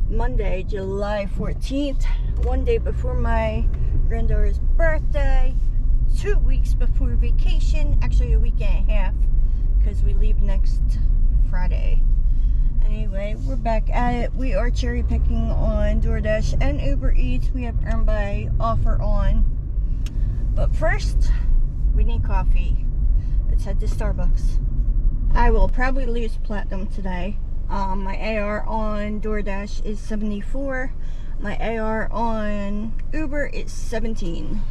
Monday, July 14th, one day before my granddaughter's birthday, 2 weeks before vacation, actually a week and a half, because we leave next Friday. Anyway, we're back at it. We are cherry picking on DoorDash and Uber Eats. We have earn by offer on. But first, we need coffee. Let's head to Starbucks. I will probably lose platinum today. My AR on DoorDash is 74. My AR on Uber is 17.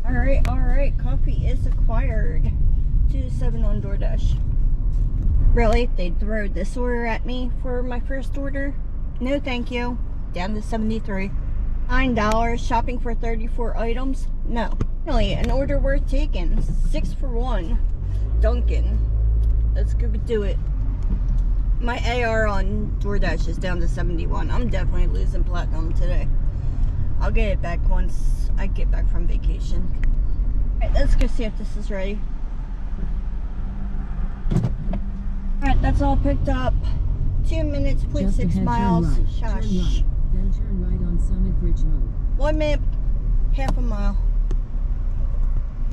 Alright, coffee is acquired. 2-7 on DoorDash. Really? They throw this order at me for my first order? No thank you. Down to 73. $9 shopping for 34 items? No. Really, an order worth taking. 6 for 1. Dunkin'. Let's go do it. My AR on DoorDash is down to 71. I'm definitely losing platinum today. I'll get it back once I get back from vacation. Alright, let's go see if this is ready. Alright, that's all picked up. 2 minutes, 0.6 miles. Right, Shush. right, then turn right on Summit Bridge Road. 1 minute, half a mile.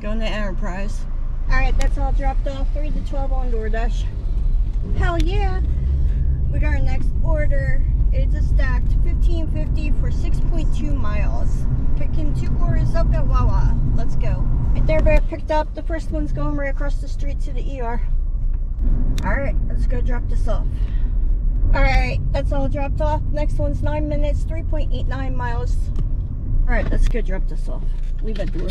Going to Enterprise. Alright, that's all dropped off. 3 to 12 on DoorDash. Hell yeah! We got our next order. It's a stacked $15.50 for 6.2 miles. Picking 2 orders up at Wawa. Let's go. Right there, but picked up. The first one's going right across the street to the ER. Alright, let's go drop this off. Alright, that's all dropped off. Next one's 9 minutes, 3.89 miles. Alright, let's go drop this off. Leave at door.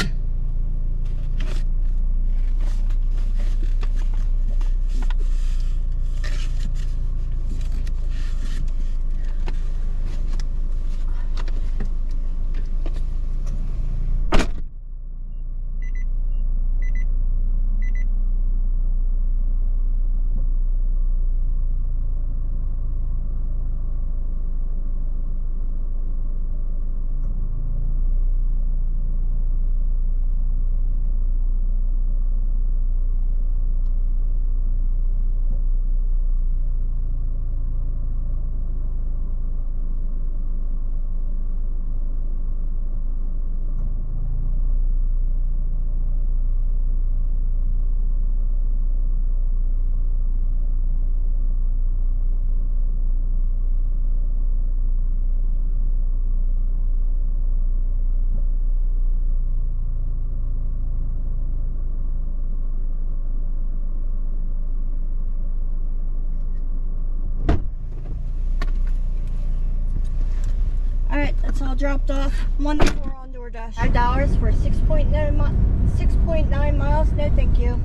Alright, that's all dropped off. 1 to 4 on DoorDash. $5 for 6.9 miles. No thank you.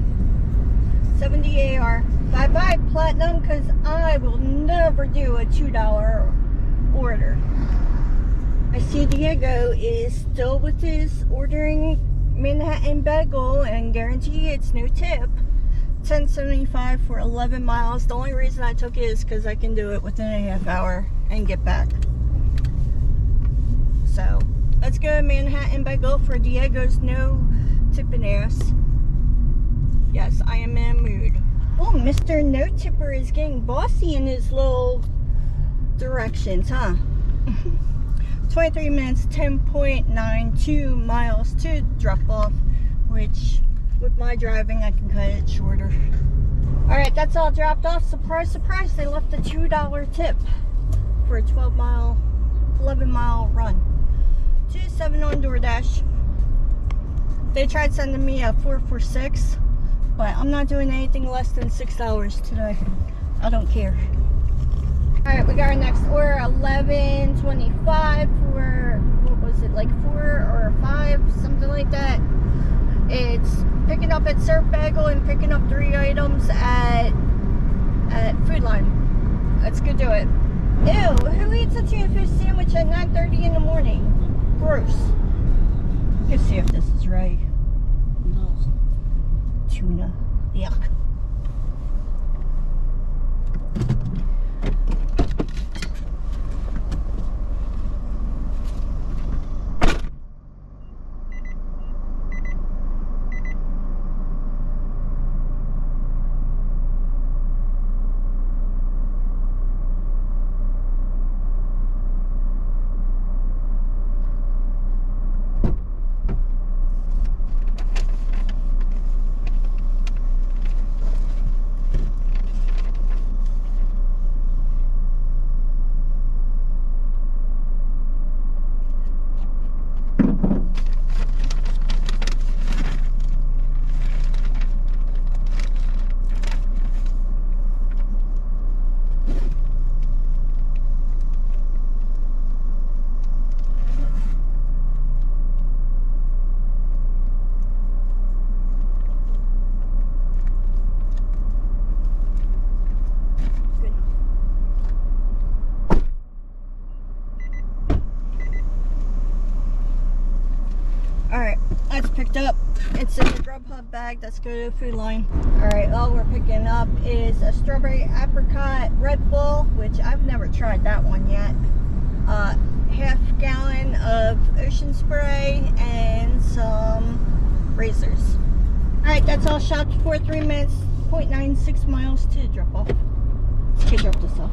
70 AR. Bye-bye platinum, because I will never do a $2 order. I see Diego is still with his ordering Manhattan bagel, and guarantee it's no tip. $10.75 for 11 miles. The only reason I took it is because I can do it within a half hour and get back. So, let's go Manhattan bagel for Diego's no tipping ass. Yes, I am in a mood. Oh, Mr. No Tipper is getting bossy in his little directions, huh? 23 minutes, 10.92 miles to drop off, which with my driving, I can cut it shorter. Alright, that's all dropped off. Surprise, surprise, they left a $2 tip for a 11 mile run. 2-7 on DoorDash. They tried sending me a 4 for 6, but I'm not doing anything less than $6 today. I don't care. Alright, we got our next order, $11.25 for, what was it, like 4 or 5, something like that. It's picking up at Surf Bagel and picking up 3 items at Food Line. Let's go do it. Ew, who eats a tuna fish sandwich at 9:30 in the morning? Gross. Let's see if this is right. No. Tuna. Yuck. picked up. It's in the Grubhub bag. Let's go to the food line. Alright, all we're picking up is a strawberry apricot Red Bull, which I've never tried that one yet. Half gallon of ocean spray and some razors. Alright, that's all shopped for 3 minutes, 0.96 miles to the drop off. Let's go drop this off.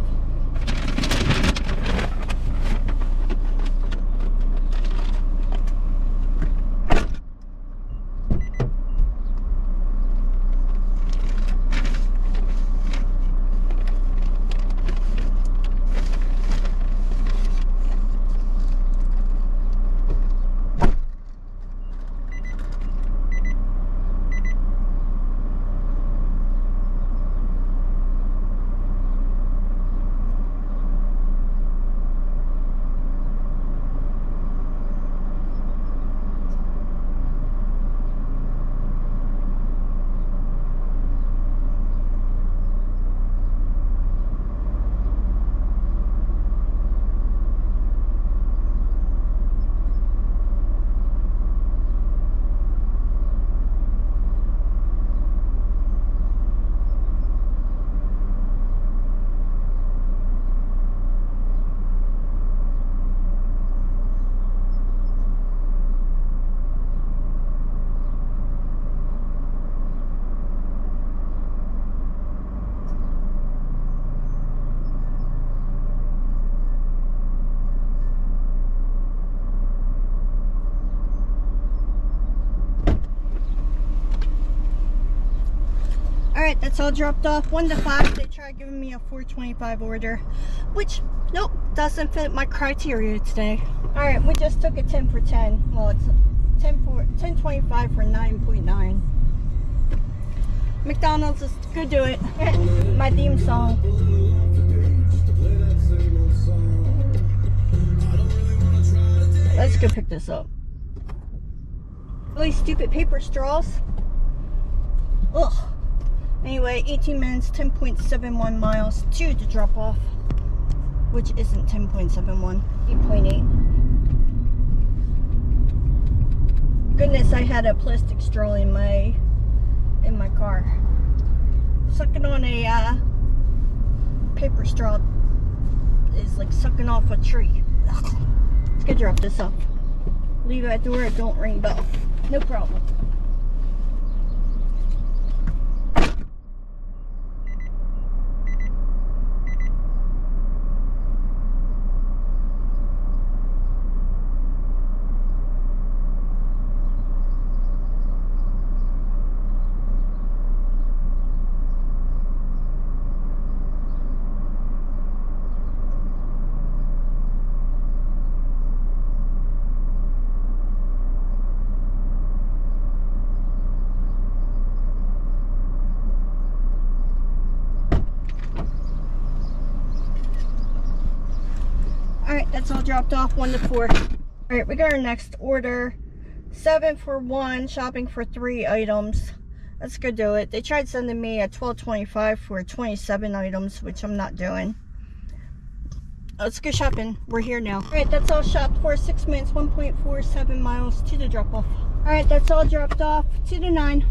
Alright, that's all dropped off. 1 to 5. They tried giving me a 425 order, which, nope, doesn't fit my criteria today. Alright, we just took a 10 for 10. Well, it's 10.25 for 9.9. McDonald's, let's go do it. My theme song. Let's go pick this up. Really stupid paper straws. Ugh. Anyway, 18 minutes, 10.71 miles to the drop off, which isn't 10.71, 8.8. Goodness, I had a plastic straw in my car. Sucking on a paper straw is like sucking off a tree. Ugh. Let's go drop this off. Leave it at the door, don't ring bell. No problem. Alright, that's all dropped off. 1 to 4. Alright, we got our next order. 7 for 1, shopping for 3 items. Let's go do it. They tried sending me a $12.25 for 27 items, which I'm not doing. Let's go shopping. We're here now. Alright, that's all shopped for 6 minutes, 1.47 miles to the drop off. Alright, that's all dropped off. 2 to 9.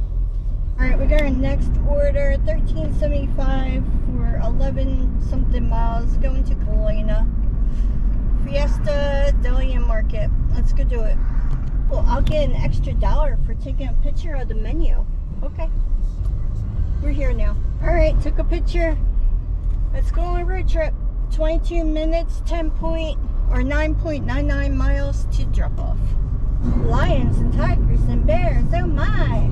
Alright, we got our next order. $13.75 for 11 something miles going to Galena. Fiesta Deli and Market. Let's go do it. Well, I'll get an extra $1 for taking a picture of the menu. Okay. We're here now. Alright, took a picture. Let's go on a road trip. 22 minutes, 9.99 miles to drop off. Lions and tigers and bears. Oh my.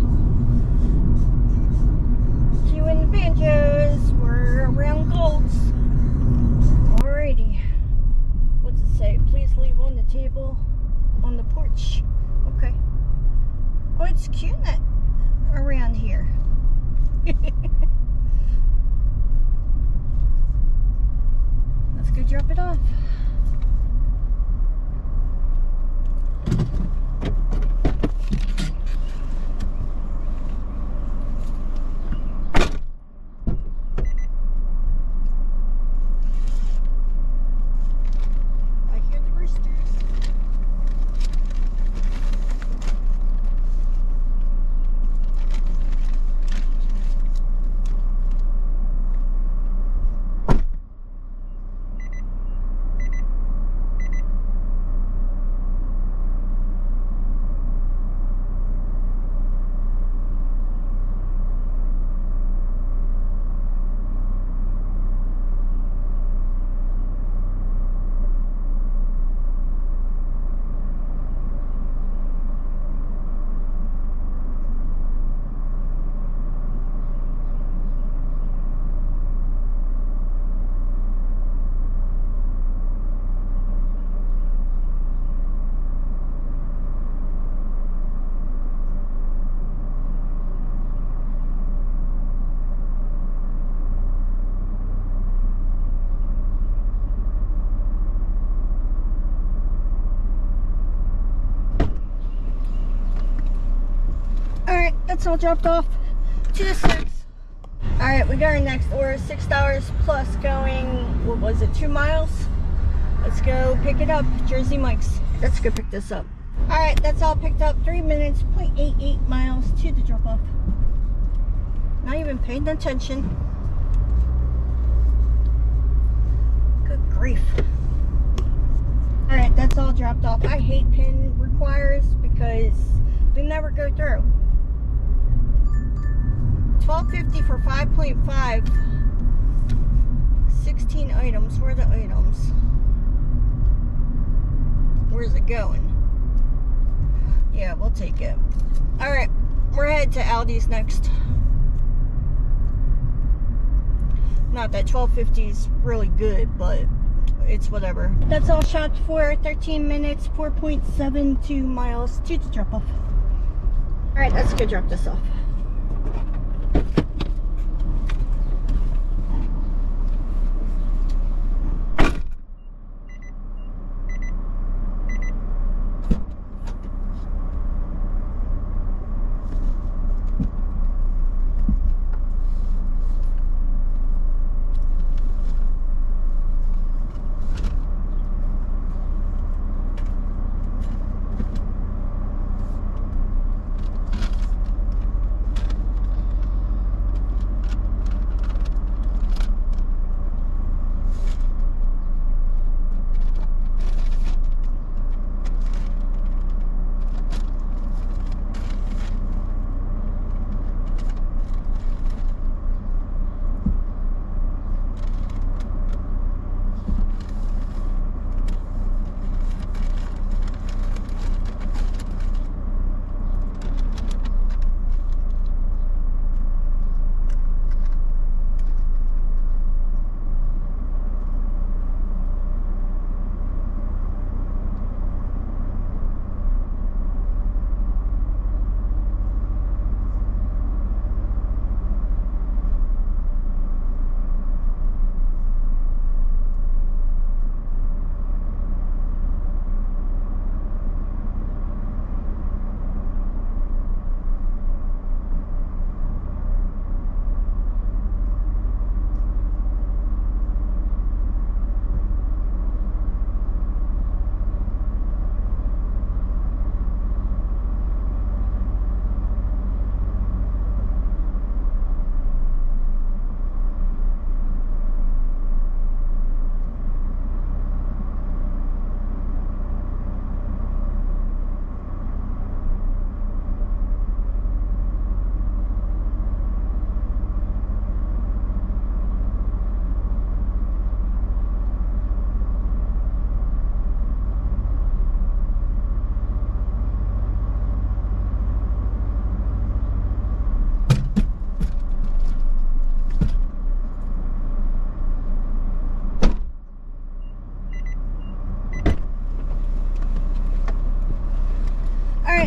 Cue and the banjos. We're around Golds. Alrighty. What's it say? Please leave on the table on the porch. Okay. Oh, it's cute around here. Let's go drop it off. that's all dropped off to the 6. All right, we got our next order, $6 plus going, what was it, 2 miles? Let's go pick it up, Jersey Mike's. Let's go pick this up. All right, that's all picked up, 3 minutes, 0.88 miles to the drop off. Not even paying attention. Good grief. All right, that's all dropped off. I hate PIN requires because they never go through. $12.50 for 5.5. 16 items. Where are the items? Where's it going? Yeah, we'll take it. All right, we're headed to Aldi's next. Not that $12.50 is really good, but it's whatever. That's all shot for 13 minutes, 4.72 miles to the drop off. All right, let's go drop this off.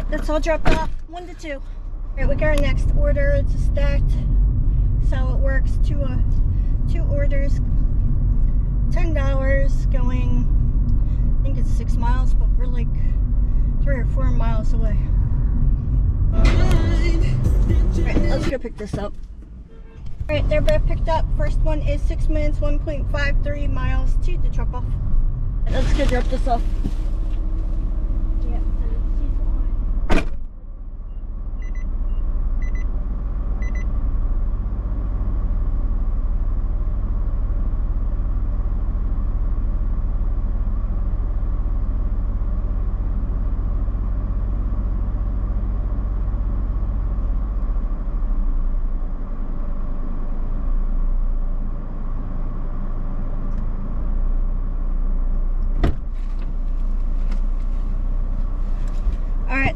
That's all dropped off, 1 to 2. All right, we got our next order. It's a stacked, so it works. Two orders, $10 going, I think it's 6 miles, but we're like 3 or 4 miles away. All right, let's go pick this up. All right, they're both picked up. First one is 6 minutes, 1.53 miles to the drop off. Let's go drop this off.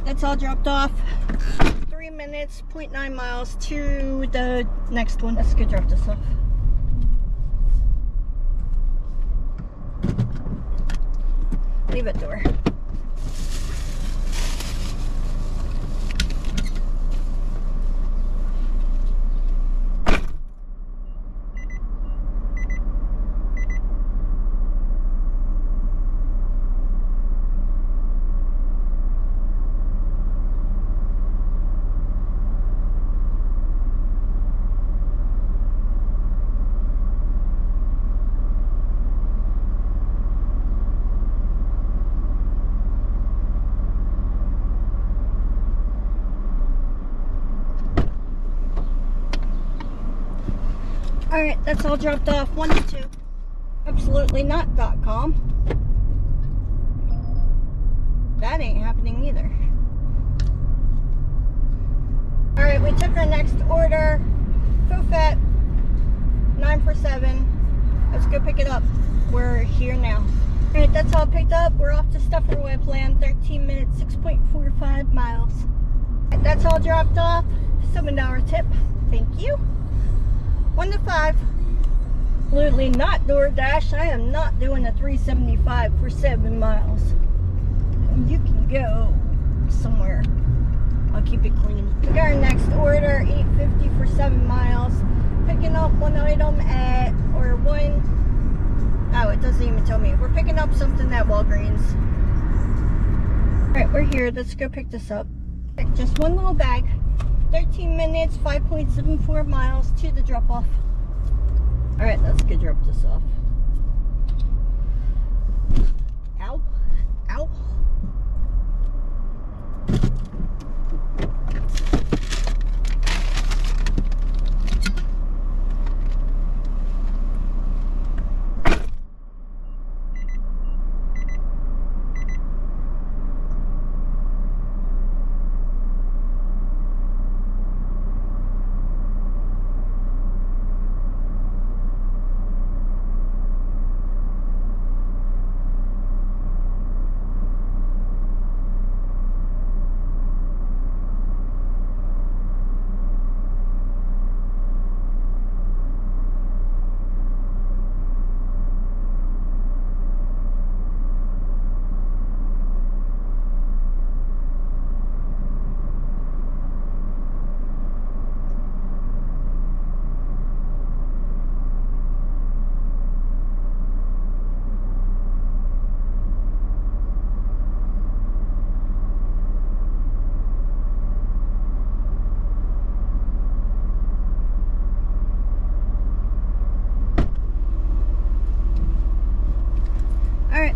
That's all dropped off. 3 minutes, 0.9 miles to the next one. Let's go drop this off. Leave it there. Alright, that's all dropped off. 1 to 2. Absolutely not.com. That ain't happening either. Alright, we took our next order. Fat 9 for 7. Let's go pick it up. We're here now. Alright, that's all picked up. We're off to Stuffer Webland. 13 minutes, 6.45 miles. That's all dropped off. $7 tip. Thank you. 1 to 5. Absolutely not DoorDash. I am not doing a $3.75 for 7 miles. You can go somewhere. I'll keep it clean. We got our next order, $8.50 for 7 miles. Picking up one item at, or one, oh, it doesn't even tell me. We're picking up something at Walgreens. Alright, we're here. Let's go pick this up. Just one little bag. 13 minutes, 5.74 miles to the drop-off. Alright, let's go drop this off. Ow. Ow.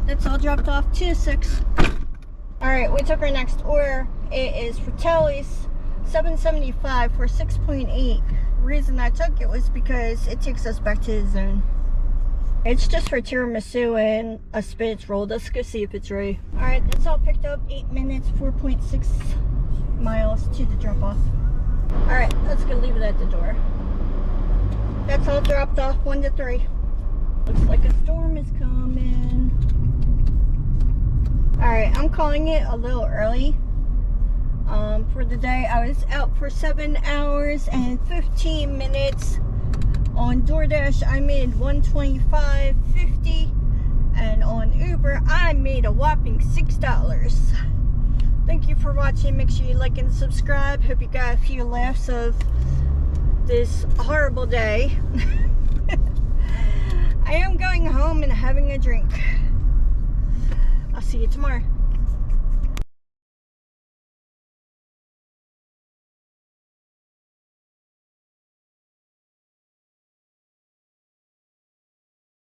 That's all dropped off. 2 to 6. Alright, we took our next order. It is Fratelli's, $7.75 for 6.8. The reason I took it was because it takes us back to the zone. It's just for tiramisu and a spinach roll. Let's go see if it's ready. Alright, that's all picked up. 8 minutes, 4.6 miles to the drop off. Alright, let's go leave it at the door. That's all dropped off. 1 to 3. Looks like a storm is coming. Alright, I'm calling it a little early for the day. I was out for 7 hours and 15 minutes. On DoorDash, I made $125.50. And on Uber, I made a whopping $6. Thank you for watching. Make sure you like and subscribe. Hope you got a few laughs of this horrible day. I am going home and having a drink. I'll see you tomorrow.